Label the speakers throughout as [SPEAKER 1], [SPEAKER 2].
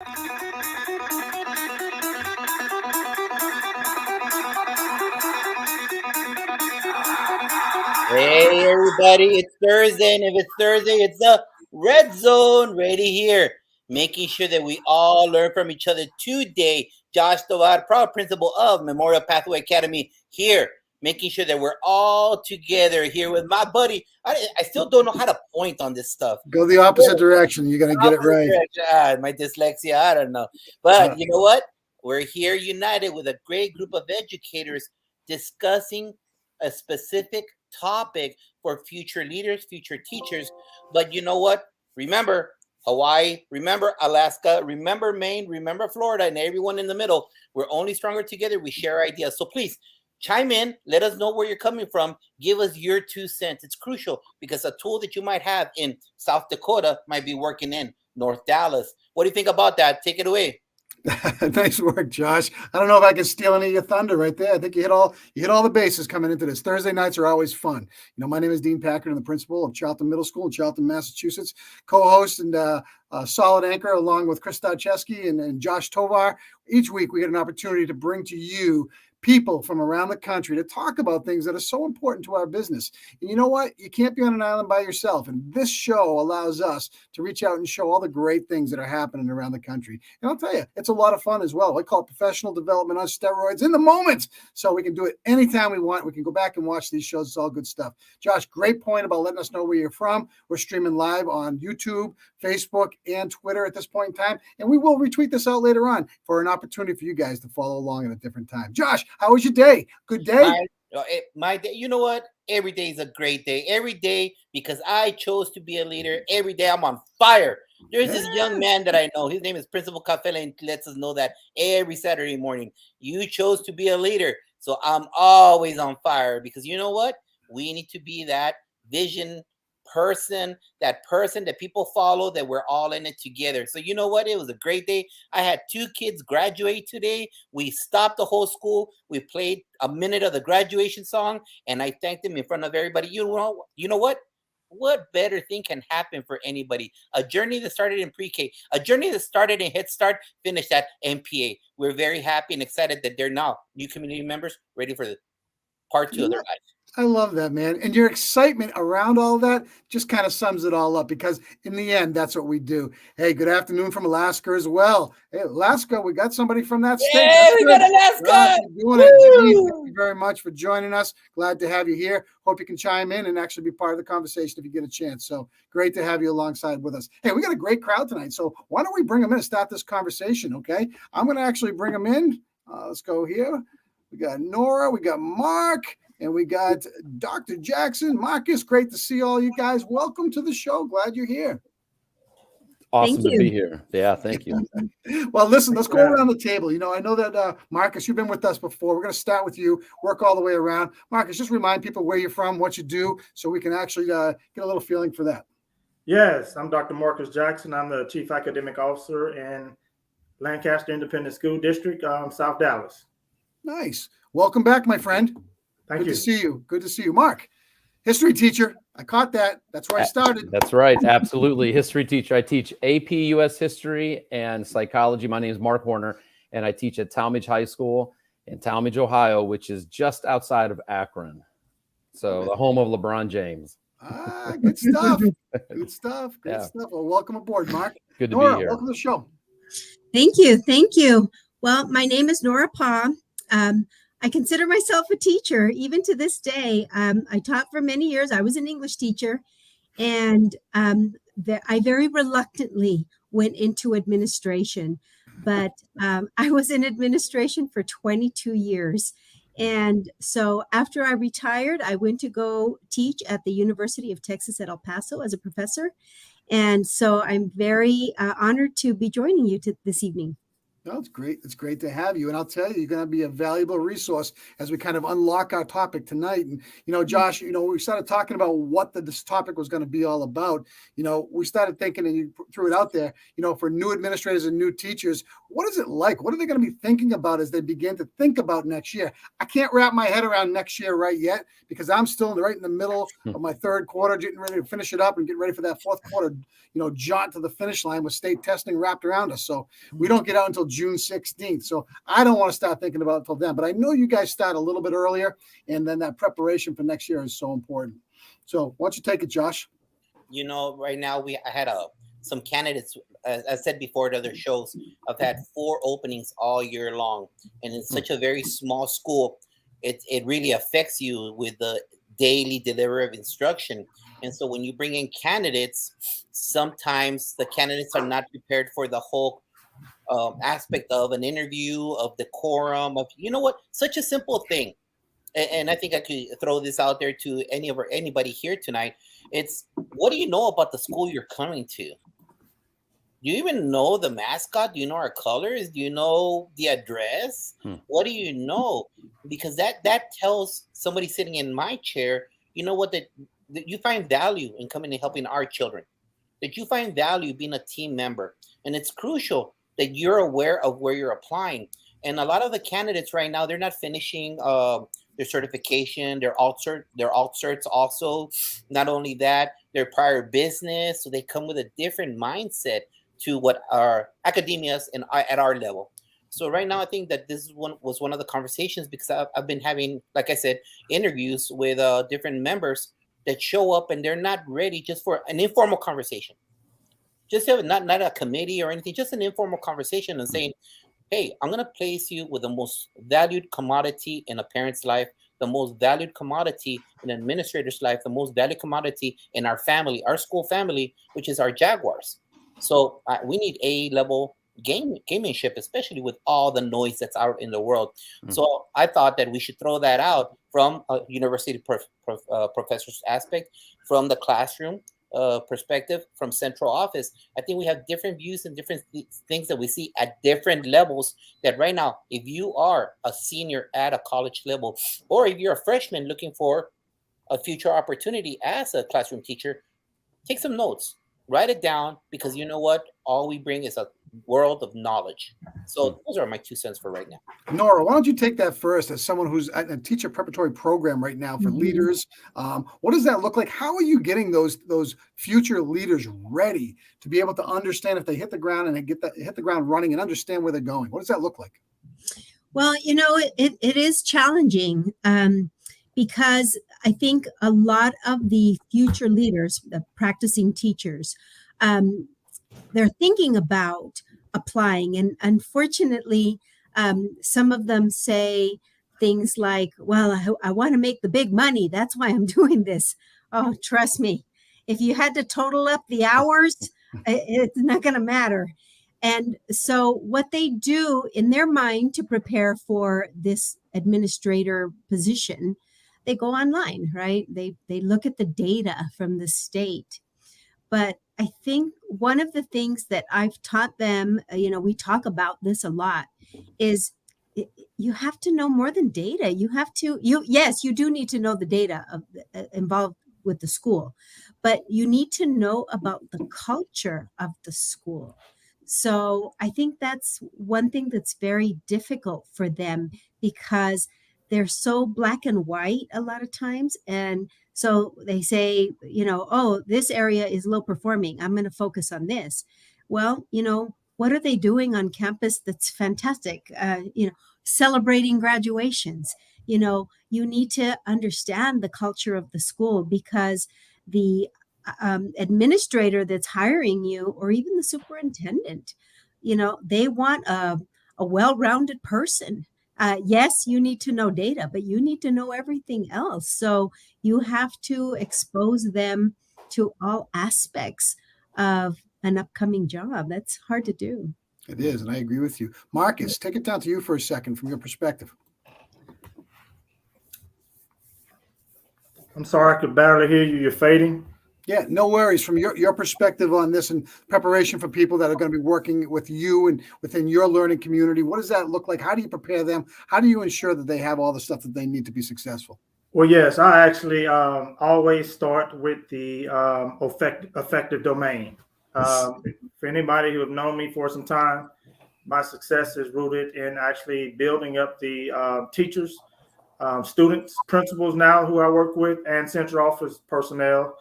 [SPEAKER 1] Hey everybody, it's Thursday, and if it's Thursday, it's the Red Zone ready here, making sure that we all learn from each other today. Josh Tovar, proud principal of Memorial Pathway Academy, here, making sure that we're all together here with my buddy. I still don't know how to point on this stuff.
[SPEAKER 2] Go the opposite direction. You're going to get it right.
[SPEAKER 1] My dyslexia, I don't know. But you know what? We're here united with a great group of educators discussing a specific topic for future leaders, future teachers. But you know what? Remember Hawaii, remember Alaska, remember Maine, remember Florida, and everyone in the middle. We're only stronger together. We share ideas. So please chime in. Let us know where you're coming from. Give us your 2 cents. It's crucial because a tool that you might have in South Dakota might be working in North Dallas. What do you think about that? Take it away.
[SPEAKER 2] Nice work, Josh. I don't know if I can steal any of your thunder right there. I think you hit all the bases coming into this. Thursday nights are always fun. You know, my name is Dean Packard. I'm the principal of Charlton Middle School in Charlton, Massachusetts. Co-host and solid anchor along with Chris Starcheski and Josh Tovar. Each week we get an opportunity to bring to you people from around the country to talk about things that are so important to our business. And you know what? You can't be on an island by yourself. And this show allows us to reach out and show all the great things that are happening around the country. And I'll tell you, it's a lot of fun as well. I call it professional development on steroids in the moment. So we can do it anytime we want. We can go back and watch these shows. It's all good stuff. Josh, great point about letting us know where you're from. We're streaming live on YouTube, Facebook, and Twitter at this point in time. And we will retweet this out later on for an opportunity for you guys to follow along at a different time. Josh, how was your day? Good day?
[SPEAKER 1] My day, you know what? Every day is a great day. Every day, because I chose to be a leader. Every day I'm on fire. There's this young man that I know. His name is Principal Cafele, and lets us know that every Saturday morning. You chose to be a leader. So I'm always on fire because you know what? We need to be that vision person that people follow, that we're all in it together. So you know what? It was a great day. I had 2 kids graduate today. We stopped the whole school. We played a minute of the graduation song, and I thanked them in front of everybody. You know what? What better thing can happen for anybody? A journey that started in pre-K, a journey that started in Head Start, finished at MPA. We're very happy and excited that they're now new community members ready for the part 2 of their life.
[SPEAKER 2] I love that, man. And your excitement around all that just kind of sums it all up because in the end, that's what we do. Hey, good afternoon from Alaska as well. Hey, Alaska, we got somebody from that state.
[SPEAKER 1] Yeah, we got Alaska.
[SPEAKER 2] Doing it. Denise, thank you very much for joining us. Glad to have you here. Hope you can chime in and actually be part of the conversation if you get a chance. So great to have you alongside with us. Hey, we got a great crowd tonight. So why don't we bring them in and start this conversation, okay? I'm going to actually bring them in. Let's go here. We got Nora. We got Mark. And we got Dr. Jackson. Marcus, great to see all you guys. Welcome to the show. Glad you're here.
[SPEAKER 3] Awesome to be here. Yeah, thank you.
[SPEAKER 2] Well, listen, let's go around the table. You know, I know that, Marcus, you've been with us before. We're going to start with you, work all the way around. Marcus, just remind people where you're from, what you do, so we can actually get a little feeling for that.
[SPEAKER 4] Yes, I'm Dr. Marcus Jackson. I'm the Chief Academic Officer in Lancaster Independent School District, South Dallas.
[SPEAKER 2] Nice. Welcome back, my friend.
[SPEAKER 4] Thank you.
[SPEAKER 2] Good to see you. Good to see you. Mark, history teacher. I caught that. That's where I started.
[SPEAKER 3] That's right. Absolutely. History teacher. I teach AP US history and psychology. My name is Mark Horner, and I teach at Talmadge High School in Talmadge, Ohio, which is just outside of Akron. So the home of LeBron James.
[SPEAKER 2] Good stuff. Good stuff. Good stuff. Well, welcome aboard, Mark.
[SPEAKER 3] Good to
[SPEAKER 2] Nora,
[SPEAKER 3] be here.
[SPEAKER 2] Welcome to the show.
[SPEAKER 5] Thank you. Thank you. Well, my name is Nora Paw. I consider myself a teacher, even to this day. I taught for many years. I was an English teacher, and I very reluctantly went into administration. But I was in administration for 22 years. And so after I retired, I went to go teach at the University of Texas at El Paso as a professor. And so I'm very honored to be joining you this evening.
[SPEAKER 2] No, it's great. It's great to have you. And I'll tell you, you're going to be a valuable resource as we kind of unlock our topic tonight. And, Josh, we started talking about what this topic was going to be all about. We started thinking, and you threw it out there, for new administrators and new teachers, what is it like? What are they going to be thinking about as they begin to think about next year? I can't wrap my head around next year right yet because I'm still right in the middle of my third quarter, getting ready to finish it up and get ready for that fourth quarter, jaunt to the finish line with state testing wrapped around us. So we don't get out until June 16th. So I don't want to start thinking about it until then, but I know you guys start a little bit earlier, and then that preparation for next year is so important. So why don't you take it, Josh?
[SPEAKER 1] Right now I had some candidates, as I said before to other shows, I've had 4 openings all year long. And in such a very small school, it really affects you with the daily delivery of instruction. And so when you bring in candidates, sometimes the candidates are not prepared for the whole aspect of an interview, of decorum, of such a simple thing. And I think I could throw this out there to anybody here tonight. It's, what do you know about the school you're coming to? Do you even know the mascot? Do you know our colors? Do you know the address? What do you know? Because that tells somebody sitting in my chair, that you find value in coming and helping our children, that you find value being a team member. And it's crucial that you're aware of where you're applying. And a lot of the candidates right now, they're not finishing their certification, their alt certs also. Not only that, their prior business. So they come with a different mindset to what our academias and at our level. So right now, I think that this was one of the conversations, because I've been having, like I said, interviews with different members that show up and they're not ready just for an informal conversation. Just have not a committee or anything, just an informal conversation and saying, hey, I'm going to place you with the most valued commodity in a parent's life, the most valued commodity in an administrator's life, the most valued commodity in our family, our school family, which is our Jaguars. So we need A-level gamemanship, especially with all the noise that's out in the world. So I thought that we should throw that out from a university professor's aspect, from the classroom perspective, from central office. I think we have different views and different things that we see at different levels. That right now, if you are a senior at a college level, or if you're a freshman looking for a future opportunity as a classroom teacher, take some notes, write it down, because you know what? All we bring is a world of knowledge. So those are my 2 cents for right now.
[SPEAKER 2] Nora, why don't you take that first as someone who's at a teacher preparatory program right now for leaders? What does that look like? How are you getting those future leaders ready to be able to understand if they hit the ground and hit the ground running and understand where they're going? What does that look like?
[SPEAKER 5] Well, it is challenging because I think a lot of the future leaders, the practicing teachers, they're thinking about applying. And unfortunately, some of them say things like, well, I want to make the big money. That's why I'm doing this. Oh, trust me, if you had to total up the hours, it's not going to matter. And so what they do in their mind to prepare for this administrator position, they go online, right? They look at the data from the state. But I think one of the things that I've taught them, we talk about this a lot, is you have to know more than data. Yes, you do need to know the data involved with the school, but you need to know about the culture of the school. So I think that's one thing that's very difficult for them, because they're so black and white a lot of times. And so they say, oh, this area is low performing, I'm going to focus on this. Well, what are they doing on campus that's fantastic? Celebrating graduations. You need to understand the culture of the school, because the administrator that's hiring you, or even the superintendent, they want a well-rounded person. Yes, you need to know data, but you need to know everything else. So you have to expose them to all aspects of an upcoming job. That's hard to do.
[SPEAKER 2] It is, and I agree with you. Marcus, take it down to you for a second from your perspective.
[SPEAKER 4] I'm sorry, I could barely hear you. You're fading.
[SPEAKER 2] Yeah, no worries. From your perspective on this and preparation for people that are going to be working with you and within your learning community, what does that look like? How do you prepare them? How do you ensure that they have all the stuff that they need to be successful?
[SPEAKER 4] Well, yes, I actually always start with the effective domain. For anybody who have known me for some time, my success is rooted in actually building up the teachers, students, principals now who I work with, and central office personnel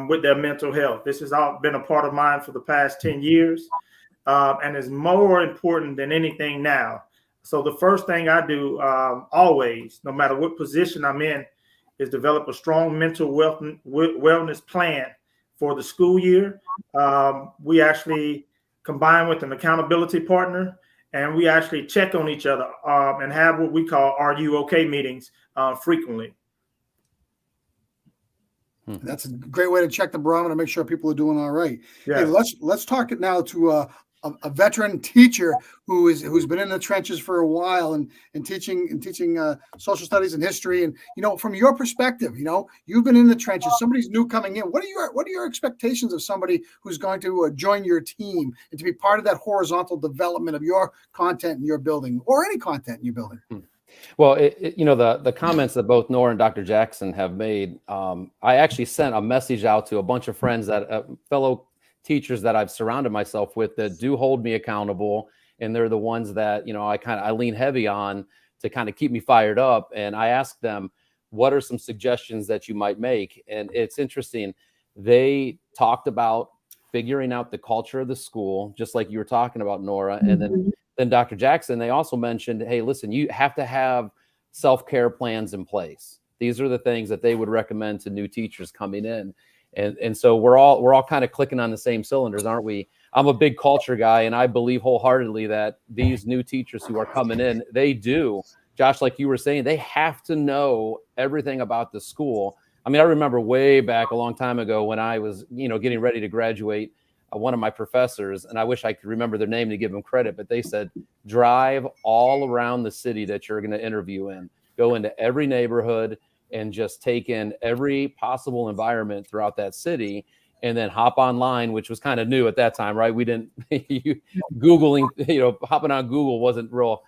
[SPEAKER 4] with their mental health. This has all been a part of mine for the past 10 years and is more important than anything now. So the first thing I do always, no matter what position I'm in, is develop a strong mental wellness plan for the school year. We actually combine with an accountability partner, and we actually check on each other and have what we call "Are you okay?" meetings frequently.
[SPEAKER 2] That's a great way to check the barometer, make sure people are doing all right.
[SPEAKER 4] Yes.
[SPEAKER 2] Hey, let's talk it now to a veteran teacher who's been in the trenches for a while and teaching social studies and history. And from your perspective, you've been in the trenches. Somebody's new coming in. What are your expectations of somebody who's going to join your team and to be part of that horizontal development of your content in your building or any content in your building?
[SPEAKER 3] Well, the comments that both Nora and Dr. Jackson have made, I actually sent a message out to a bunch of friends that fellow teachers that I've surrounded myself with that do hold me accountable. And they're the ones that, I lean heavy on to kind of keep me fired up. And I asked them, what are some suggestions that you might make? And it's interesting. They talked about figuring out the culture of the school, just like you were talking about, Nora. And then Dr. Jackson, they also mentioned, hey, listen, you have to have self-care plans in place. These are the things that they would recommend to new teachers coming in. And so we're all kind of clicking on the same cylinders, aren't we? I'm a big culture guy, and I believe wholeheartedly that these new teachers who are coming in, they do, Josh, like you were saying, they have to know everything about the school. I mean, I remember way back a long time ago when I was, getting ready to graduate, one of my professors, and I wish I could remember their name to give them credit, but they said, drive all around the city that you're going to interview in, go into every neighborhood and just take in every possible environment throughout that city, and then hop online, which was kind of new at that time, right? We didn't, Googling, hopping on Google wasn't real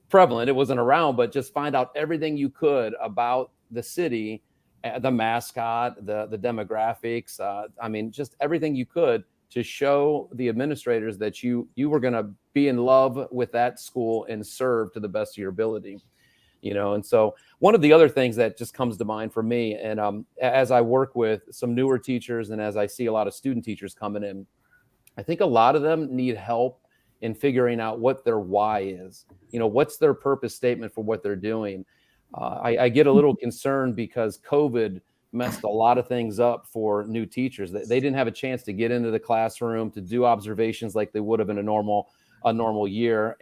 [SPEAKER 3] prevalent. It wasn't around, but just find out everything you could about the city, the mascot, the demographics. Just everything you could to show the administrators that you were going to be in love with that school and serve to the best of your ability. And so one of the other things that just comes to mind for me, and as I work with some newer teachers and as I see a lot of student teachers coming in, I think a lot of them need help in figuring out what their why is. What's their purpose statement for what they're doing. I get a little concerned because COVID messed a lot of things up for new teachers. They didn't have a chance to get into the classroom to do observations like they would have in a normal year.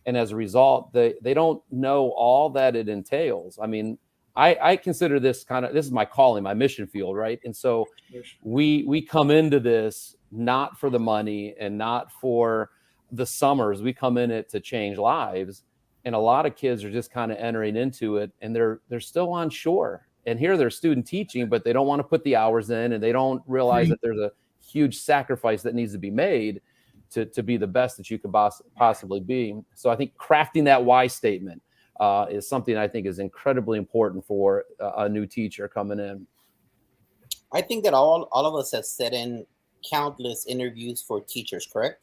[SPEAKER 3] And as a result, they don't know all that it entails. I mean, I consider this this is my calling, my mission field, right? And so we come into this not for the money and not for the summers. We come in it to change lives. And a lot of kids are just kind of entering into it, and they're still unsure. And here they're student teaching, but they don't want to put the hours in, and they don't realize that there's a huge sacrifice that needs to be made to be the best that you could possibly be. So I think crafting that why statement is something I think is incredibly important for a new teacher coming in.
[SPEAKER 1] I think that all of us have set in countless interviews for teachers, correct?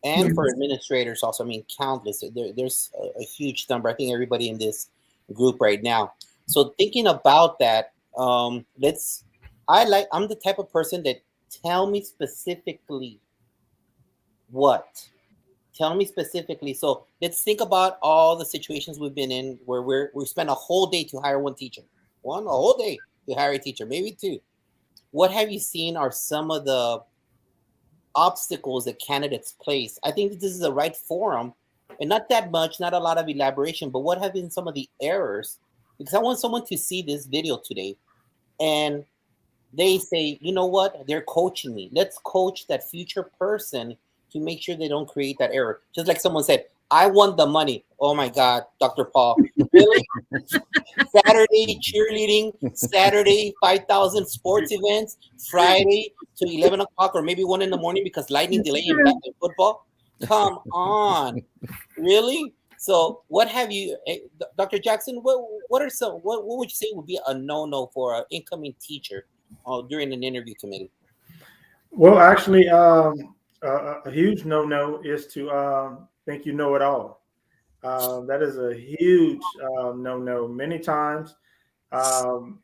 [SPEAKER 1] And for administrators also. I mean, countless. There's a huge number. I think everybody in this group right now. So thinking about that, I'm the type of person that tell me specifically what. Tell me specifically. So let's think about all the situations we've been in where we spend a whole day to hire one teacher. A whole day to hire a teacher, maybe two. What have you seen are some of the obstacles that candidates place? I think that this is the right forum, and not a lot of elaboration, but what have been some of the errors? Because I want someone to see this video today and they say, you know what, they're coaching me. Let's coach that future person to make sure they don't create that error. Just like someone said, I won the money. Oh my God, Dr. Paul. Really? Saturday cheerleading, Saturday 5,000 sports events, Friday to 11 o'clock or maybe 1 in the morning because lightning delay in football. Come on. Really? So what have you, Dr. Jackson, what are some, what would you say would be a no-no for an incoming teacher during an interview committee?
[SPEAKER 4] Well, actually, a huge no-no is to think you know it all. That is a huge no-no. Many times, um,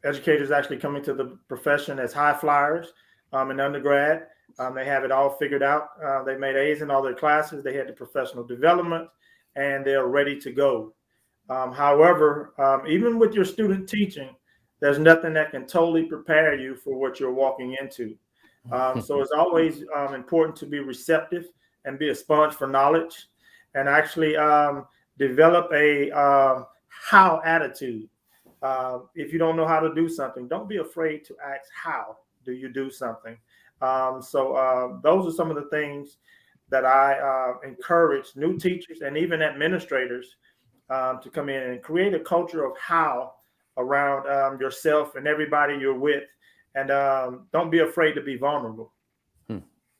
[SPEAKER 4] educators actually come into the profession as high flyers in undergrad. They have it all figured out. They made A's in all their classes. They had the professional development, and they're ready to go. However, even with your student teaching, there's nothing that can totally prepare you for what you're walking into. So it's always important to be receptive and be a sponge for knowledge, and actually develop a how attitude. If you don't know how to do something, don't be afraid to ask how do you do something. So those are some of the things that I encourage new teachers and even administrators to come in and create a culture of how around yourself and everybody you're with. And don't be afraid to be vulnerable.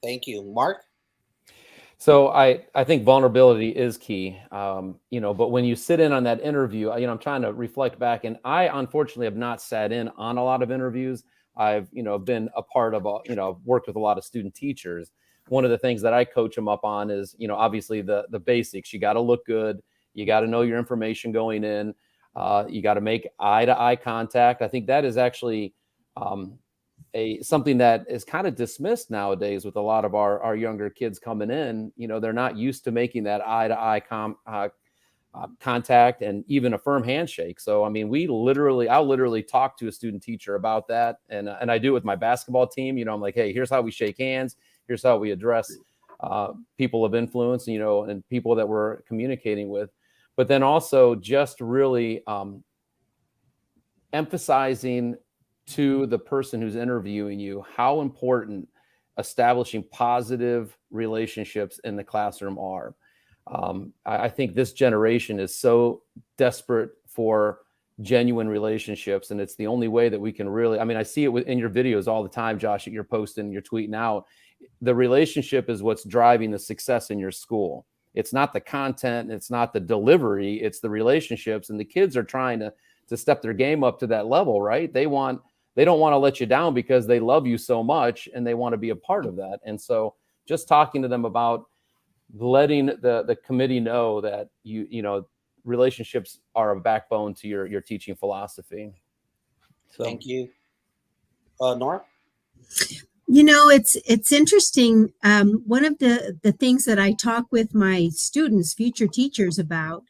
[SPEAKER 1] Thank you. Mark?
[SPEAKER 3] So I think vulnerability is key, but when you sit in on that interview, I'm trying to reflect back, and I unfortunately have not sat in on a lot of interviews. I've, been a part of, worked with a lot of student teachers. One of the things that I coach them up on is, obviously the basics. You got to look good. You got to know your information going in. You got to make eye-to-eye contact. I think that is actually something that is kind of dismissed nowadays with a lot of our younger kids coming in. They're not used to making that eye-to-eye contact and even a firm handshake. So, I mean, I'll literally talk to a student teacher about that. And I do it with my basketball team. I'm like, hey, here's how we shake hands. Here's how we address people of influence, and people that we're communicating with. But then also just really emphasizing to the person who's interviewing you how important establishing positive relationships in the classroom are. I think this generation is so desperate for genuine relationships, and it's the only way that we can really, I see it in your videos all the time, Josh, that you're posting, you're tweeting out. The relationship is what's driving the success in your school. It's not the content, it's not the delivery, it's the relationships. And the kids are trying to step their game up to that level, right? They don't want to let you down because they love you so much and they want to be a part of that. And so just talking to them about letting the committee know that relationships are a backbone to your teaching philosophy. So
[SPEAKER 1] Thank you. Nora?
[SPEAKER 5] It's interesting. One of the things that I talk with my students, future teachers, about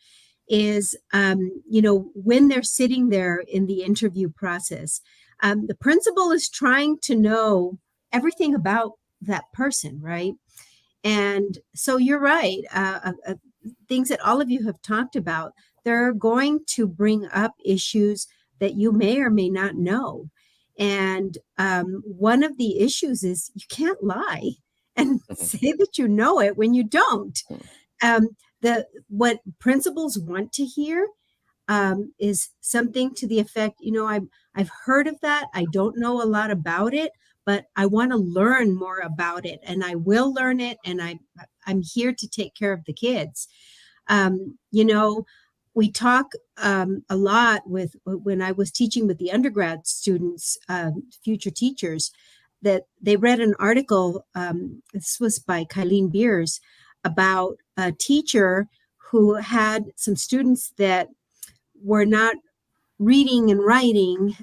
[SPEAKER 5] is, when they're sitting there in the interview process, the principal is trying to know everything about that person, right? And so you're right. Things that all of you have talked about, they're going to bring up issues that you may or may not know. And one of the issues is you can't lie and say that you know it when you don't. What principals want to hear is something to the effect, I've heard of that. I don't know a lot about it, but I want to learn more about it, and I will learn it. And I'm here to take care of the kids. We talk a lot when I was teaching with the undergrad students, future teachers, that they read an article. This was by Kylene Beers, about a teacher who had some students that were not reading and writing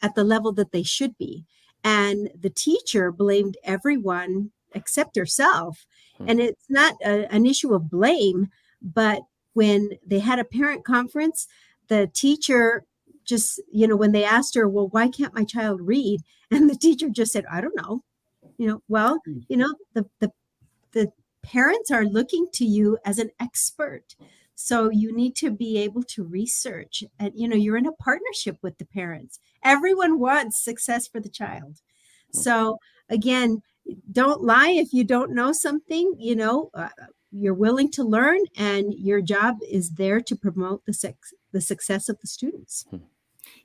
[SPEAKER 5] at the level that they should be. And the teacher blamed everyone except herself. And it's not an issue of blame, but when they had a parent conference, the teacher just, when they asked her, well, why can't my child read? And the teacher just said, I don't know. The parents are looking to you as an expert. So you need to be able to research, and you're in a partnership with the parents. Everyone wants success for the child. So again, don't lie if you don't know something. you're willing to learn, and your job is there to promote the success of the students.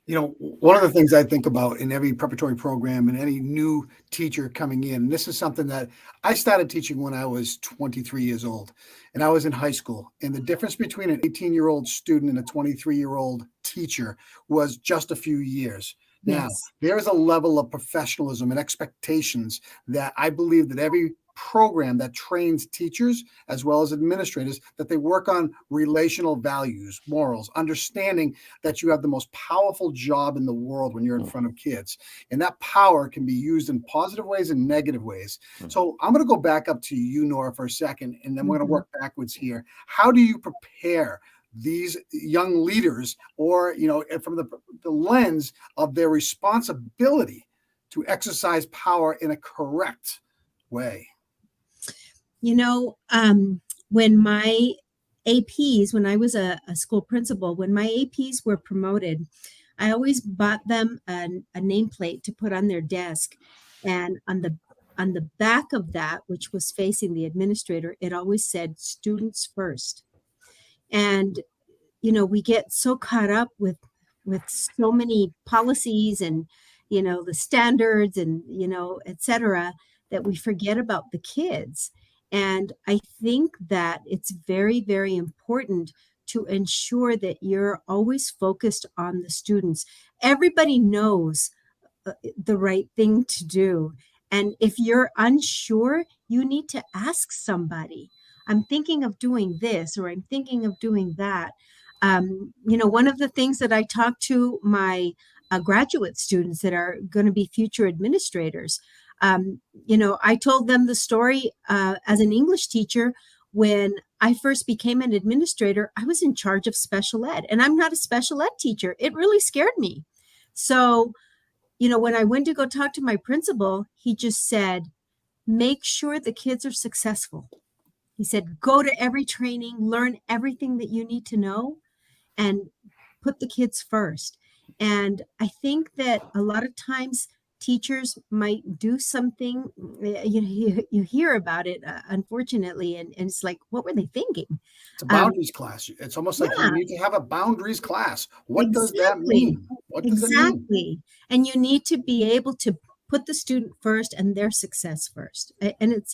[SPEAKER 2] You know, one of the things I think about in every preparatory program and any new teacher coming in, this is something that I started teaching when I was 23 years old, and I was in high school. And the difference between an 18-year-old student and a 23-year-old teacher was just a few years. Now,
[SPEAKER 5] Yes.
[SPEAKER 2] there is a level of professionalism and expectations that I believe that every program that trains teachers as well as administrators, that they work on relational values, morals, understanding that you have the most powerful job in the world when you're in front of kids. And that power can be used in positive ways and negative ways. So I'm going to go back up to you, Nora, for a second, and then we're going to work backwards here. How do you prepare these young leaders, or, you know, from the lens of their responsibility to exercise power in a correct way?
[SPEAKER 5] You know, when my APs, when I was a school principal, when my APs were promoted, I always bought them a nameplate to put on their desk. And on the back of that, which was facing the administrator, it always said students first. And, you know, we get so caught up with so many policies and, you know, the standards and, you know, et cetera, that we forget about the kids. And I think that it's very, very important to ensure that you're always focused on the students. Everybody knows the right thing to do. And if you're unsure, you need to ask somebody. I'm thinking of doing this, or I'm thinking of doing that. You know, one of the things that I talk to my graduate students that are going to be future administrators, you know, I told them the story as an English teacher. When I first became an administrator, I was in charge of special ed, and I'm not a special ed teacher. It really scared me. So, you know, when I went to go talk to my principal, he just said, make sure the kids are successful. He said, go to every training, learn everything that you need to know, and put the kids first. And I think that a lot of times teachers might do something, you hear about it, unfortunately, and it's like, what were they thinking?
[SPEAKER 2] It's a boundaries class. It's almost like you need to have a boundaries class. What does that mean? What does it mean?
[SPEAKER 5] Exactly. And you need to be able to put the student first and their success first. And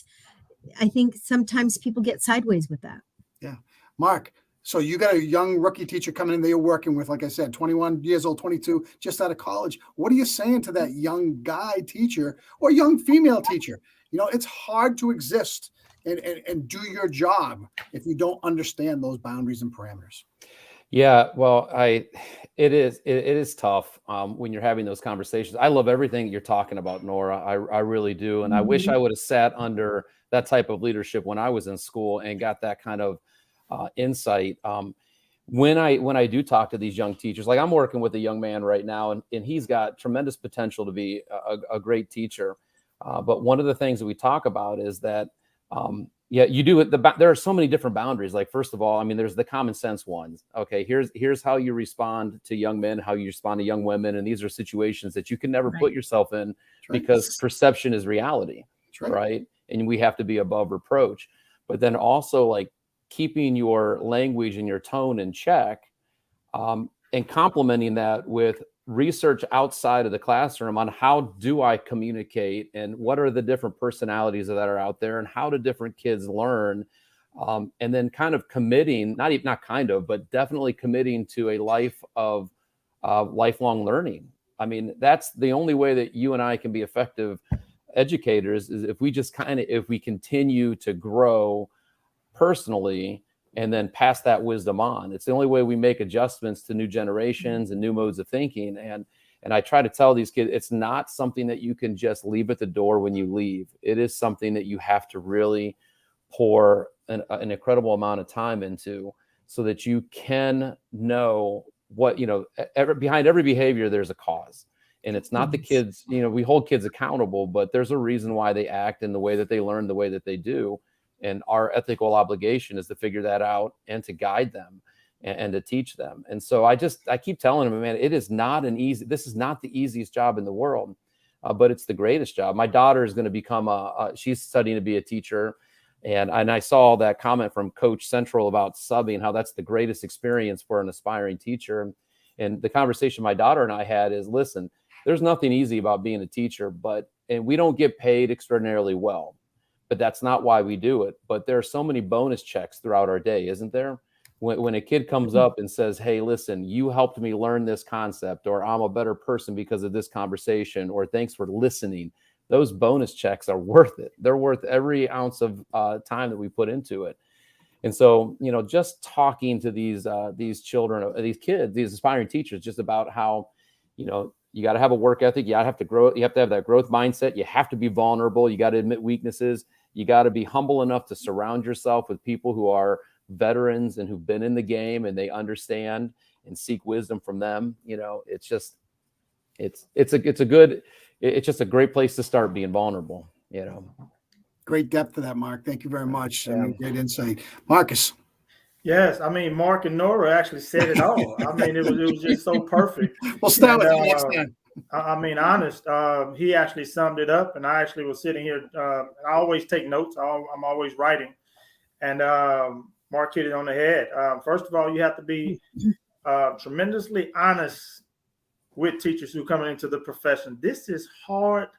[SPEAKER 5] I think sometimes people get sideways with that.
[SPEAKER 2] Yeah. Mark, so you got a young rookie teacher coming in that you're working with, like I said, 21 years old, 22, just out of college. What are you saying to that young guy teacher or young female teacher? You know, it's hard to exist and do your job if you don't understand those boundaries and parameters.
[SPEAKER 3] Yeah, well, it is tough when you're having those conversations. I love everything you're talking about, Nora. I really do. And I wish I would have sat under that type of leadership when I was in school and got that kind of insight. When I do talk to these young teachers, like I'm working with a young man right now, and he's got tremendous potential to be a great teacher. But one of the things that we talk about is that, you do it. There are so many different boundaries. Like, first of all, I mean, there's the common sense ones. Okay, here's how you respond to young men, how you respond to young women. And these are situations that you can never put yourself in because perception is reality, right? And we have to be above reproach. But then also, like, keeping your language and your tone in check, and complementing that with research outside of the classroom on how do I communicate and what are the different personalities that are out there and how do different kids learn, and then kind of committing, but definitely committing to a life of lifelong learning. I mean, that's the only way that you and I can be effective educators, is if we continue to grow personally and then pass that wisdom on. It's the only way we make adjustments to new generations and new modes of thinking. And I try to tell these kids, it's not something that you can just leave at the door when you leave. It is something that you have to really pour an incredible amount of time into, so that you can know what, behind every behavior, there's a cause. And it's not the kids, we hold kids accountable, but there's a reason why they act in the way that they learn the way that they do. And our ethical obligation is to figure that out and to guide them and to teach them. And so I keep telling them, man, this is not the easiest job in the world, but it's the greatest job. My daughter is going to become she's studying to be a teacher. And I saw that comment from Coach Central about subbing, how that's the greatest experience for an aspiring teacher. And the conversation my daughter and I had is, listen, there's nothing easy about being a teacher, and we don't get paid extraordinarily well, but that's not why we do it. But there are so many bonus checks throughout our day, isn't there? When a kid comes up and says, hey, listen, you helped me learn this concept, or I'm a better person because of this conversation, or thanks for listening, those bonus checks are worth it. They're worth every ounce of time that we put into it. And so, just talking to these children, these kids, these aspiring teachers, just about how, you got to have a work ethic. You have to grow. You have to have that growth mindset. You have to be vulnerable. You got to admit weaknesses. You got to be humble enough to surround yourself with people who are veterans and who've been in the game and they understand, and seek wisdom from them. It's just a great place to start being vulnerable.
[SPEAKER 2] Great depth to that, Mark. Thank you very much. Great insight. Marcus.
[SPEAKER 4] Yes, I mean, Mark and Nora actually said it all. I mean, it was just so perfect.
[SPEAKER 2] We'll start with you next time.
[SPEAKER 4] I mean, honest, he actually summed it up, and I actually was sitting here. I always take notes. I'm always writing, and Mark hit it on the head. First of all, you have to be tremendously honest with teachers who are coming into the profession. This is hard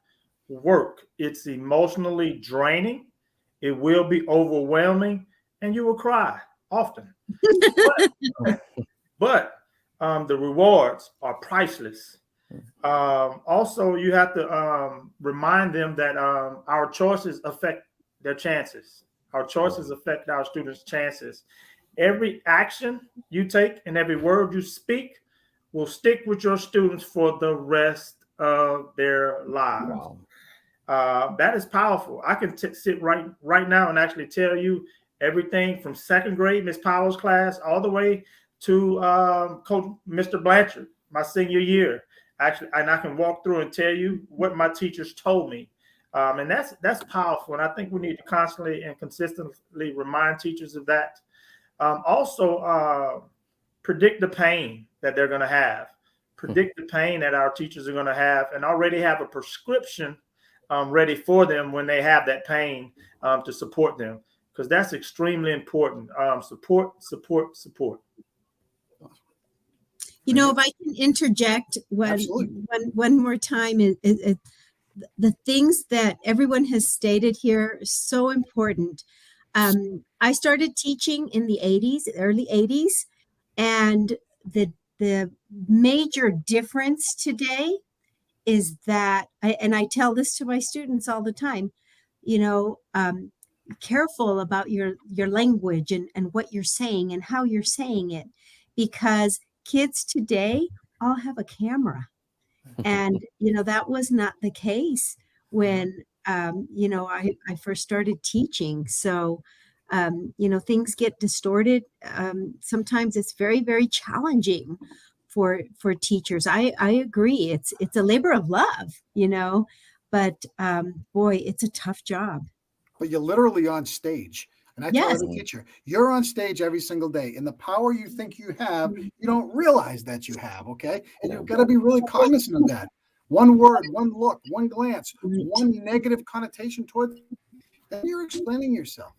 [SPEAKER 4] work. It's emotionally draining. It will be overwhelming, and you will cry often. But the rewards are priceless. Also, you have to remind them that our choices affect their chances. Our choices affect our students' chances. Every action you take and every word you speak will stick with your students for the rest of their lives. Wow. That is powerful. I can sit right now and actually tell you everything from second grade, Miss Powell's class, all the way to Coach Mr. Blanchard, my senior year. Actually, and I can walk through and tell you what my teachers told me. And that's powerful. And I think we need to constantly and consistently remind teachers of that. Also, predict the pain that they're going to have. Predict the pain that our teachers are going to have, and already have a prescription ready for them when they have that pain to support them, because that's extremely important. Support.
[SPEAKER 5] If I can interject one more time, the things that everyone has stated here are so important. I started teaching in the early 80s, and the major difference today is that, and I tell this to my students all the time, careful about your language and what you're saying and how you're saying it, because kids today all have a camera. And, that was not the case when, I first started teaching. So, things get distorted. Sometimes it's very, very challenging for teachers. I agree. It's a labor of love, but boy, it's a tough job.
[SPEAKER 2] But you're literally on stage. And I tell every teacher, you're on stage every single day. And the power you think you have, you don't realize that you have, okay? And you've got to be really cognizant of that. One word, one look, one glance, one negative connotation toward, then you're explaining yourself.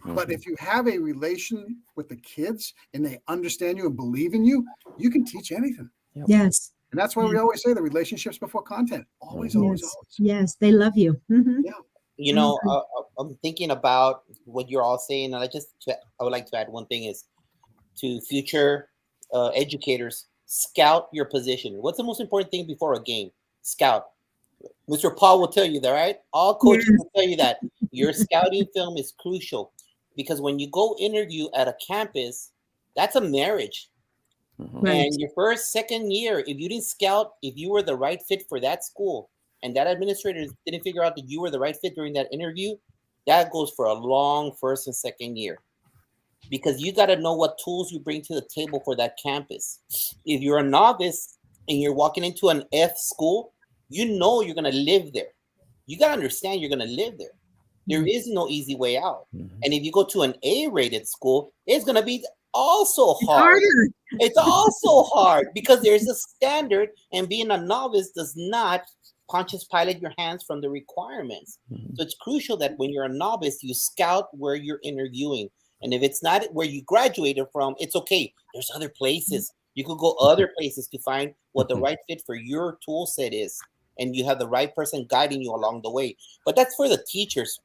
[SPEAKER 2] But if you have a relation with the kids and they understand you and believe in you, you can teach anything.
[SPEAKER 5] Yes.
[SPEAKER 2] And that's why we always say the relationships before content. Always.
[SPEAKER 5] Yes, they love you. Mm-hmm.
[SPEAKER 2] Yeah.
[SPEAKER 1] I'm thinking about what you're all saying, and I would like to add one thing is to future educators: scout your position. What's the most important thing before a game? Scout. Mr. Paul will tell you that, right? All coaches will tell you that your scouting film is crucial, because when you go interview at a campus, that's a marriage. Right. And your first, second year, if you didn't scout, if you were the right fit for that school, and that administrator didn't figure out that you were the right fit during that interview, that goes for a long first and second year, because you got to know what tools you bring to the table for that campus. If you're a novice and you're walking into an F school, you're going to live there. You got to understand you're going to live there. There is no easy way out. And if you go to an A-rated school, it's going to be also hard. It's also hard because there's a standard, and being a novice does not Pontius Pilate your hands from the requirements.
[SPEAKER 3] Mhm.
[SPEAKER 1] So it's crucial that when you're a novice, you scout where you're interviewing. And if it's not where you graduated from, it's okay. There's other places. You could go other places to find what the right fit for your tool set is. And you have the right person guiding you along the way. But that's for the teachers.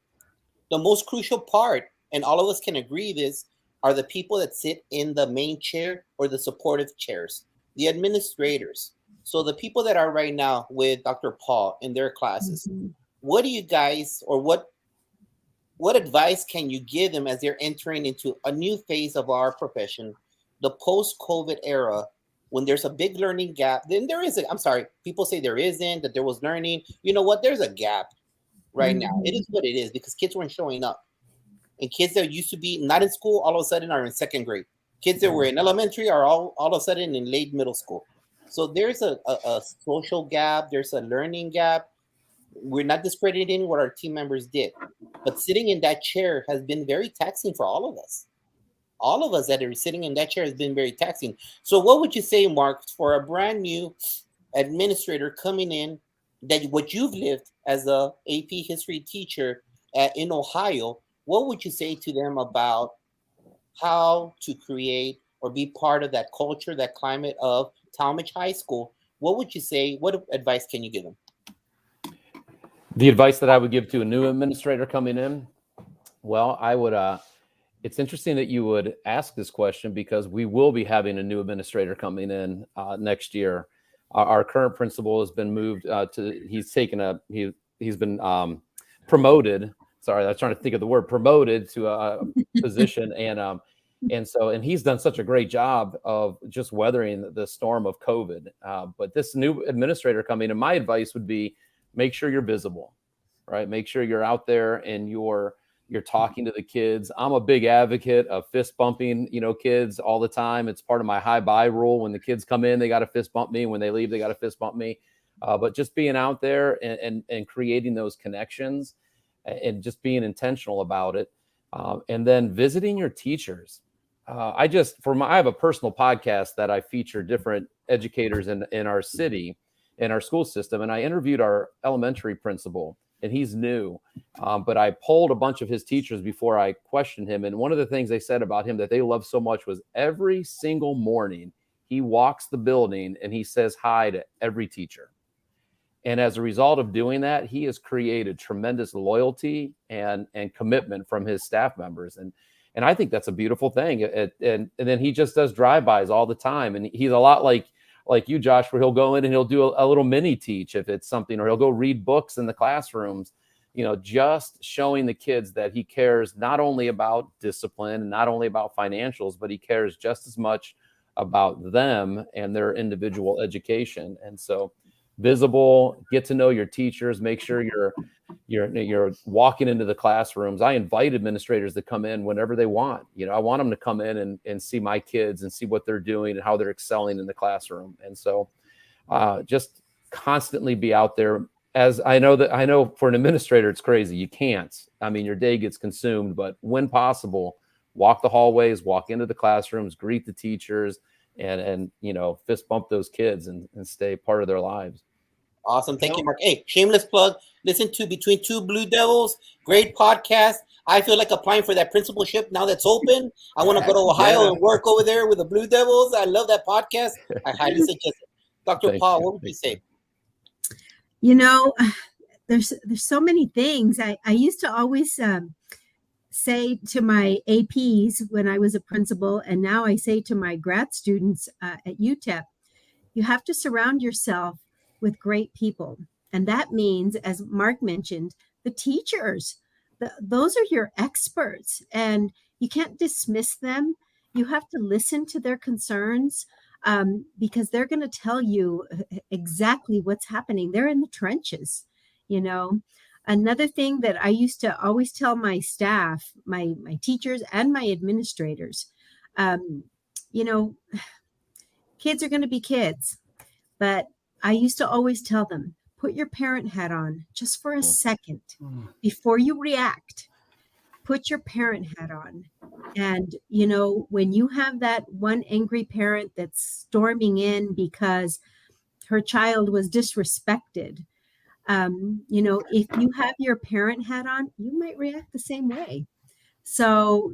[SPEAKER 1] The most crucial part, and all of us can agree this, are the people that sit in the main chair or the supportive chairs, the administrators. So the people that are right now with Dr. Paul in their classes, what do you guys, or what advice can you give them as they're entering into a new phase of our profession, the post-COVID era, when there's a big learning gap? Then there is I'm sorry, people say there isn't, that there was learning. You know what? There's a gap right now. It is what it is because kids weren't showing up. And kids that used to be not in school all of a sudden are in second grade. Kids that were in elementary are all of a sudden in late middle school. So there's a social gap, there's a learning gap. We're not discrediting what our team members did, but sitting in that chair has been very taxing for all of us. All of us that are sitting in that chair has been very taxing. So what would you say, Mark, for a brand new administrator coming in, that what you've lived as a AP history teacher in Ohio, what would you say to them about how to create or be part of that culture, that climate of Talmadge High School? What would you say? What advice can you give them?
[SPEAKER 3] The advice that I would give to a new administrator coming in, well, I would, it's interesting that you would ask this question because we will be having a new administrator coming in next year. Our current principal has been moved he's been promoted. Sorry, I was trying to think of the word, promoted to a position. And he's done such a great job of just weathering the storm of COVID. But this new administrator coming in, my advice would be, make sure you're visible, right? Make sure you're out there and you're talking to the kids. I'm a big advocate of fist bumping, kids all the time. It's part of my high bye rule. When the kids come in, they got to fist bump me. When they leave, they got to fist bump me. But just being out there and creating those connections and just being intentional about it. And then visiting your teachers. I have a personal podcast that I feature different educators in our city, in our school system. And I interviewed our elementary principal, and he's new. But I polled a bunch of his teachers before I questioned him. And one of the things they said about him that they loved so much was every single morning he walks the building and he says hi to every teacher. And as a result of doing that, he has created tremendous loyalty and commitment from his staff members. And I think that's a beautiful thing. And then he just does drive-bys all the time. And he's a lot like you, Josh, where he'll go in and he'll do a little mini teach if it's something, or he'll go read books in the classrooms, just showing the kids that he cares not only about discipline and not only about financials, but he cares just as much about them and their individual education. And so visible, get to know your teachers, make sure you're walking into the classrooms. I invite administrators to come in whenever they want. I want them to come in and see my kids and see what they're doing and how they're excelling in the classroom. And so just constantly be out there. As I know for an administrator, it's crazy. You can't. I mean, your day gets consumed, but when possible, walk the hallways, walk into the classrooms, greet the teachers, and fist bump those kids and stay part of their lives.
[SPEAKER 1] Awesome. Thank you, Mark. Hey, shameless plug. Listen to Between Two Blue Devils. Great podcast. I feel like applying for that principalship now that's open. I want to go to Ohio and work over there with the Blue Devils. I love that podcast. I highly suggest it. Dr. Paul, what would you say?
[SPEAKER 5] There's so many things. I used to always say to my APs when I was a principal, and now I say to my grad students at UTEP, you have to surround yourself with great people. And that means, as Mark mentioned, the teachers. Those are your experts, and you can't dismiss them. You have to listen to their concerns because they're going to tell you exactly what's happening. They're in the trenches, Another thing that I used to always tell my staff, my teachers and my administrators, kids are going to be kids, but I used to always tell them, put your parent hat on just for a second before you react. Put your parent hat on. And, when you have that one angry parent that's storming in because her child was disrespected, If you have your parent hat on, you might react the same way. So,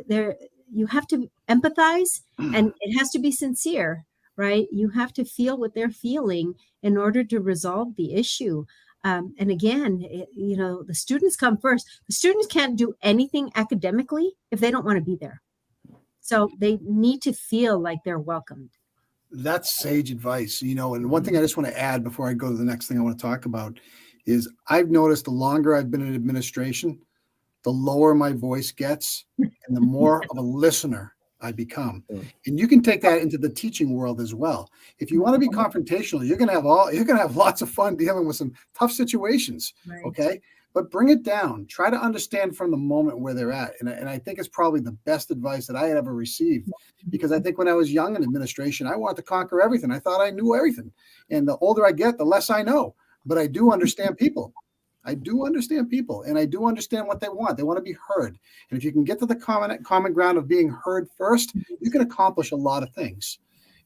[SPEAKER 5] there you have to empathize, and it has to be sincere, right? You have to feel what they're feeling in order to resolve the issue. And again, the students come first. The students can't do anything academically if they don't want to be there. So they need to feel like they're welcomed.
[SPEAKER 2] That's sage advice, and one thing I just want to add before I go to the next thing I want to talk about is I've noticed the longer I've been in administration, the lower my voice gets and the more of a listener I become. And you can take that into the teaching world as well. If you want to be confrontational, you're going to have lots of fun dealing with some tough situations. Right. Okay. But bring it down. Try to understand from the moment where they're at. And I think it's probably the best advice that I had ever received, because I think when I was young in administration, I wanted to conquer everything. I thought I knew everything. And the older I get, the less I know. But I do understand people. And I do understand what they want. They want to be heard. And if you can get to the common ground of being heard first, you can accomplish a lot of things.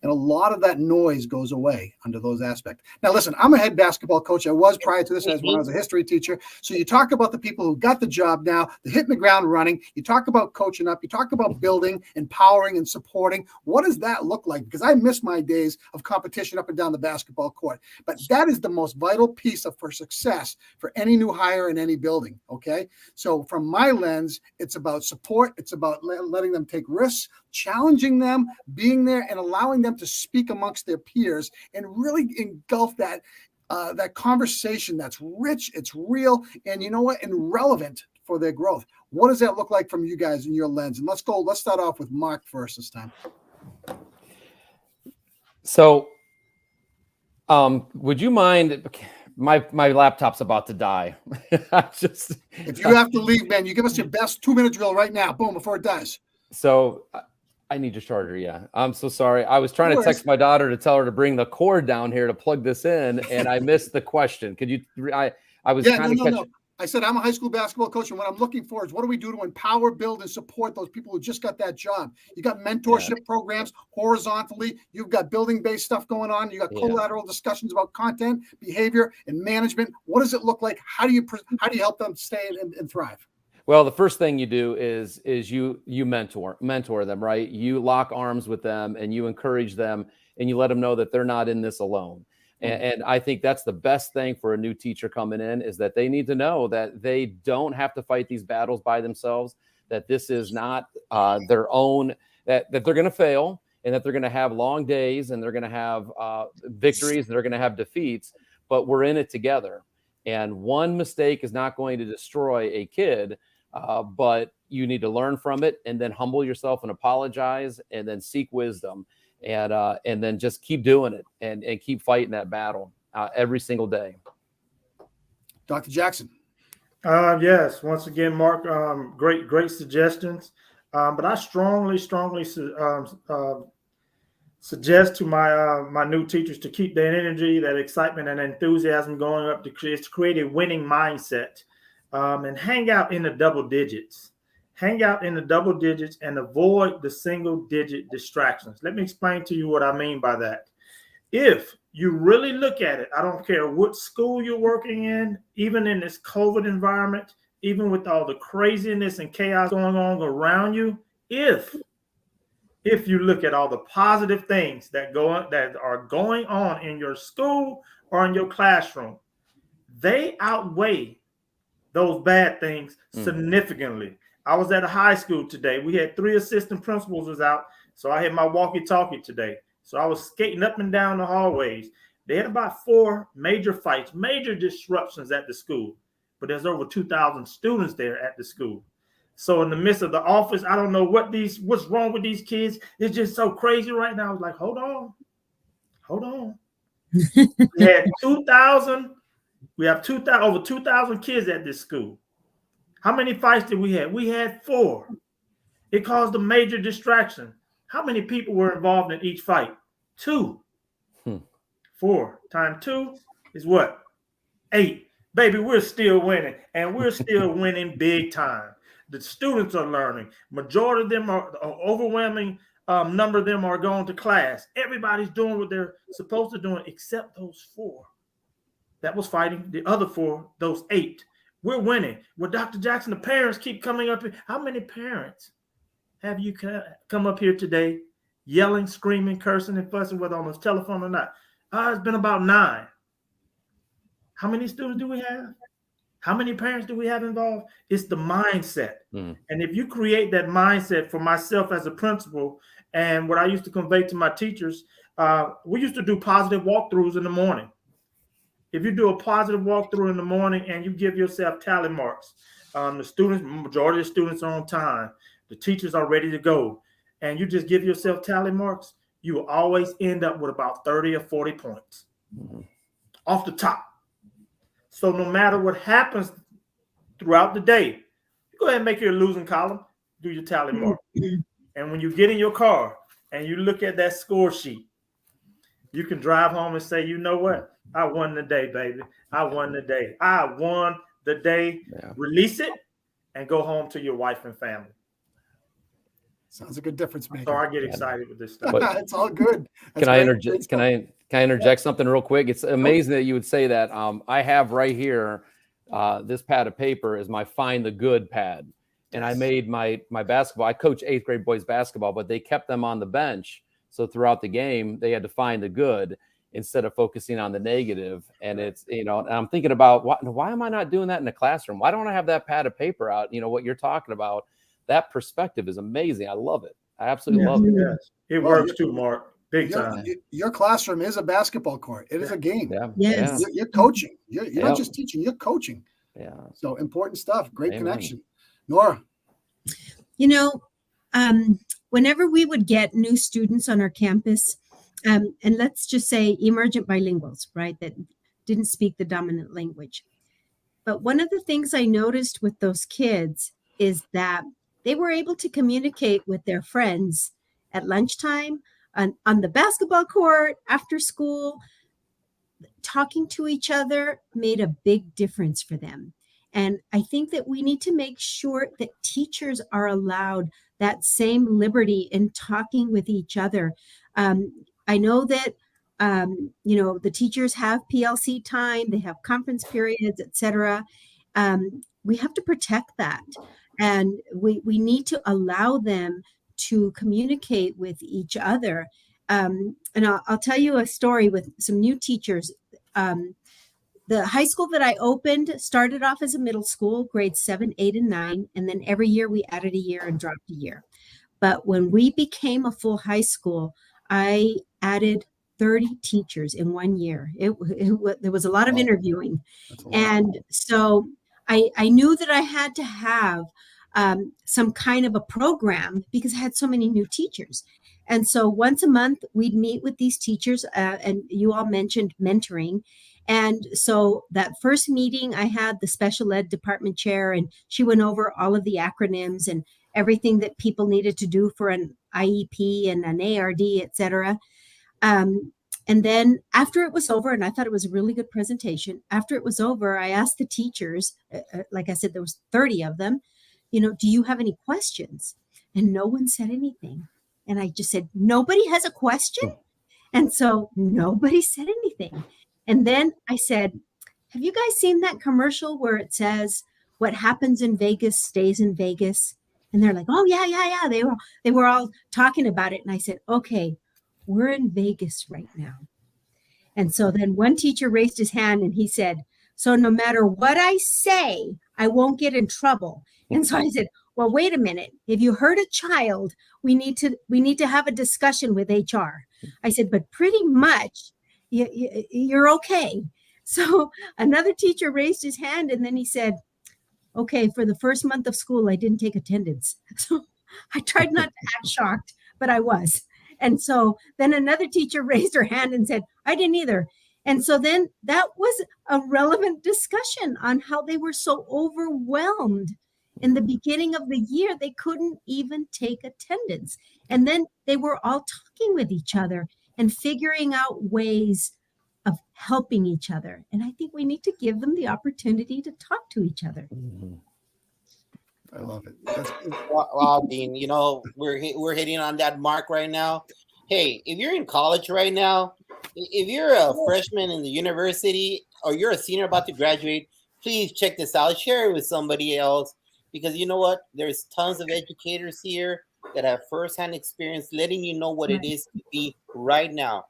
[SPEAKER 2] And a lot of that noise goes away under those aspects. Now, listen, I'm a head basketball coach. I was prior to this as when I was a history teacher. So you talk about the people who got the job now, they're hitting the ground running. You talk about coaching up. You talk about building, empowering, and supporting. What does that look like? Because I miss my days of competition up and down the basketball court. But that is the most vital piece for success for any new hire in any building, okay? So from my lens, it's about support. It's about letting them take risks, challenging them, being there, and allowing them to speak amongst their peers and really engulf that conversation that's rich, it's real, and and relevant for their growth. What does that look like from you guys in your lens? And let's start off with Mark first this time.
[SPEAKER 3] So, would you mind? My laptop's about to die.
[SPEAKER 2] If you have to leave, man, you give us your best 2-minute drill right now. Boom, before it dies.
[SPEAKER 3] So I need your charger. Yeah. I'm so sorry. I was trying to text my daughter to tell her to bring the cord down here to plug this in, and I missed the question. Could you, I was kind of catching.
[SPEAKER 2] I said, I'm a high school basketball coach, and what I'm looking for is what do we do to empower, build, and support those people who just got that job? You got mentorship programs horizontally. You've got building-based stuff going on. You got collateral discussions about content, behavior, and management. What does it look like? How do you help them stay and thrive?
[SPEAKER 3] Well, the first thing you do is you mentor them, right? You lock arms with them and you encourage them and you let them know that they're not in this alone. And I think that's the best thing for a new teacher coming in, is that they need to know that they don't have to fight these battles by themselves, that this is not their own, that they're going to fail, and that they're going to have long days, and they're going to have victories, and they're going to have defeats, but we're in it together. And one mistake is not going to destroy a kid, but you need to learn from it and then humble yourself and apologize and then seek wisdom. And then just keep doing it and keep fighting that battle every single day.
[SPEAKER 2] Dr. Jackson.
[SPEAKER 4] Yes. Once again, Mark, great suggestions. But I strongly suggest to my new teachers to keep that energy, that excitement, and enthusiasm going up to create a winning mindset, and hang out in the double digits. Hang out in the double digits and avoid the single-digit distractions. Let me explain to you what I mean by that. If you really look at it, I don't care what school you're working in, even in this COVID environment, even with all the craziness and chaos going on around you, if you look at all the positive things that are going on in your school or in your classroom, they outweigh those bad things significantly. I was at a high school today. We had 3 assistant principals was out, so I had my walkie-talkie today. So I was skating up and down the hallways. They had about 4 major fights, major disruptions at the school, but there's over 2,000 students there at the school. So in the midst of the office, I don't know what's wrong with these kids. It's just so crazy right now. I was like, hold on. We had 2,000. We have over 2,000 kids at this school. How many fights did we have? We had 4. It caused a major distraction. How many people were involved in each fight? 2. 4 times 2 is what? 8. Baby, we're still winning, and we're still winning big time. The students are learning. Majority of them are, overwhelming number of them are going to class. Everybody's doing what they're supposed to do, except those 4. that was fighting the other 4, those 8. We're winning. Well, Dr. Jackson, the parents keep coming up here. How many parents have you come up here today yelling, screaming, cursing, and fussing, whether on the telephone or not? It's been about 9. How many students do we have? How many parents do we have involved? It's the mindset. And if you create that mindset, for myself as a principal, and what I used to convey to my teachers, we used to do positive walkthroughs in the morning. If you do a positive walkthrough in the morning and you give yourself tally marks, the students, majority of the students are on time, the teachers are ready to go, and you just give yourself tally marks, you will always end up with about 30 or 40 points off the top. So no matter what happens throughout the day, you go ahead and make your losing column, do your tally mark. And when you get in your car and you look at that score sheet, you can drive home and say, you know what? I won the day, baby. I won the day. I won the day. Yeah. Release it and go home to your wife and family.
[SPEAKER 2] Sounds like a difference maker.
[SPEAKER 4] So I get excited with this stuff.
[SPEAKER 2] It's all good.
[SPEAKER 3] Can I interject something real quick? It's amazing that you would say that. I have right here, this pad of paper is my Find the Good pad. And I made my basketball. I coach 8th grade boys basketball, but they kept them on the bench. So throughout the game, they had to find the good instead of focusing on the negative. And it's, and I'm thinking about why am I not doing that in the classroom? Why don't I have that pad of paper out? What you're talking about, that perspective is amazing. I love it. I absolutely love it.
[SPEAKER 4] Yes. It works too, Mark. Big time.
[SPEAKER 2] Your classroom is a basketball court. It is a game.
[SPEAKER 5] Yeah. Yes.
[SPEAKER 2] You're coaching. You're not just teaching, you're coaching.
[SPEAKER 3] Yeah.
[SPEAKER 2] So important stuff. Great connection. Nora.
[SPEAKER 5] Whenever we would get new students on our campus, and let's just say emergent bilinguals, right, that didn't speak the dominant language. But one of the things I noticed with those kids is that they were able to communicate with their friends at lunchtime, on the basketball court, after school. Talking to each other made a big difference for them. And I think that we need to make sure that teachers are allowed that same liberty in talking with each other. I know that, the teachers have PLC time, they have conference periods, etc. We have to protect that. And we need to allow them to communicate with each other. And I'll tell you a story with some new teachers. The high school that I opened started off as a middle school, grades 7, 8, and 9. And then every year we added a year and dropped a year. But when we became a full high school, I added 30 teachers in 1 year. There was a lot of interviewing. And so I knew that I had to have some kind of a program because I had so many new teachers. And so once a month, we'd meet with these teachers, and you all mentioned mentoring. And so that first meeting, I had the special ed department chair, and she went over all of the acronyms and everything that people needed to do for an IEP and an ARD, et cetera. And then after it was over, and I thought it was a really good presentation, after it was over, I asked the teachers, like I said, there was 30 of them, do you have any questions? And no one said anything. And I just said, nobody has a question? And so nobody said anything. And then I said, have you guys seen that commercial where it says, what happens in Vegas stays in Vegas? And they're like, oh, yeah. They were all talking about it. And I said, okay, we're in Vegas right now. And so then one teacher raised his hand and he said, so no matter what I say, I won't get in trouble. And so I said, well, wait a minute. If you hurt a child, we need to have a discussion with HR. I said, but pretty much you're okay. So another teacher raised his hand and then he said, okay, for the first month of school, I didn't take attendance. So I tried not to act shocked, but I was. And so then another teacher raised her hand and said, I didn't either. And so then that was a relevant discussion on how they were so overwhelmed. In the beginning of the year, they couldn't even take attendance. And then they were all talking with each other and figuring out ways of helping each other. And I think we need to give them the opportunity to talk to each other.
[SPEAKER 2] I love it.
[SPEAKER 1] Wow, Dean, we're hitting on that mark right now. Hey, if you're in college right now, if you're a freshman in the university, or you're a senior about to graduate, please check this out. Share it with somebody else, because you know what? There's tons of educators here that have firsthand experience letting you know what it is to be right now.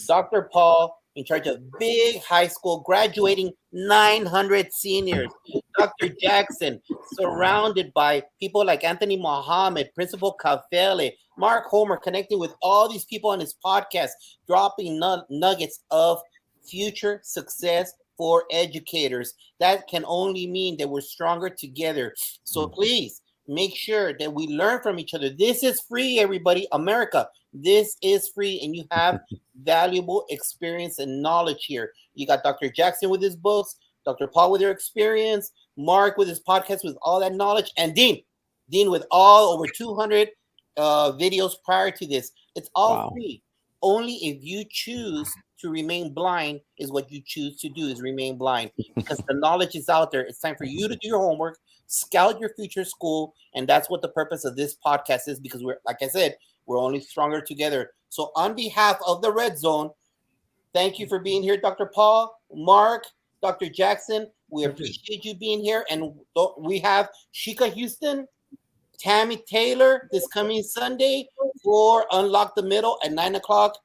[SPEAKER 1] Dr. Paul, in charge of big high school, graduating 900 seniors. Dr. Jackson, surrounded by people like Anthony Mohammed, Principal Cafele, Mark Homer, connecting with all these people on his podcast, dropping nuggets of future success for educators. That can only mean that we're stronger together. So please make sure that we learn from each other. This is free, everybody. America, this is free, and you have valuable experience and knowledge here. You got Dr. Jackson with his books, Dr. Paul with your experience, Mark with his podcast with all that knowledge, and Dean with all over 200 videos prior to this. It's all free. Only if you choose to remain blind is what you choose to do, is remain blind, because the knowledge is out there. It's time for you to do your homework, scout your future school, and that's what the purpose of this podcast is, because we're, like I said, we're only stronger together. So on behalf of the Red Zone, thank you for being here, Dr. Paul, Mark, Dr. Jackson. We appreciate you being here. And we have Shika Houston, Tammy Taylor this coming Sunday for Unlock the Middle at 9 o'clock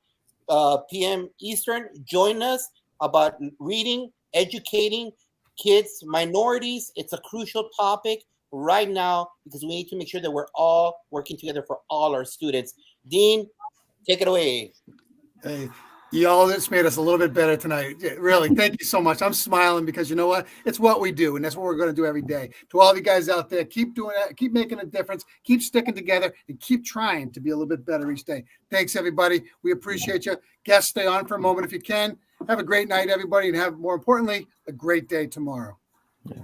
[SPEAKER 1] p.m. Eastern. Join us about reading, educating kids, minorities. It's a crucial topic right now, because we need to make sure that we're all working together for all our students. Dean, take it away.
[SPEAKER 2] Hey, y'all, this made us a little bit better tonight. Really, thank you so much. I'm smiling because you know what? It's what we do, and that's what we're going to do every day. To all of you guys out there, keep doing that, keep making a difference, keep sticking together, and keep trying to be a little bit better each day. Thanks, everybody. We appreciate you. Guests, stay on for a moment if you can. Have a great night, everybody, and have, more importantly, a great day tomorrow.
[SPEAKER 3] Yeah.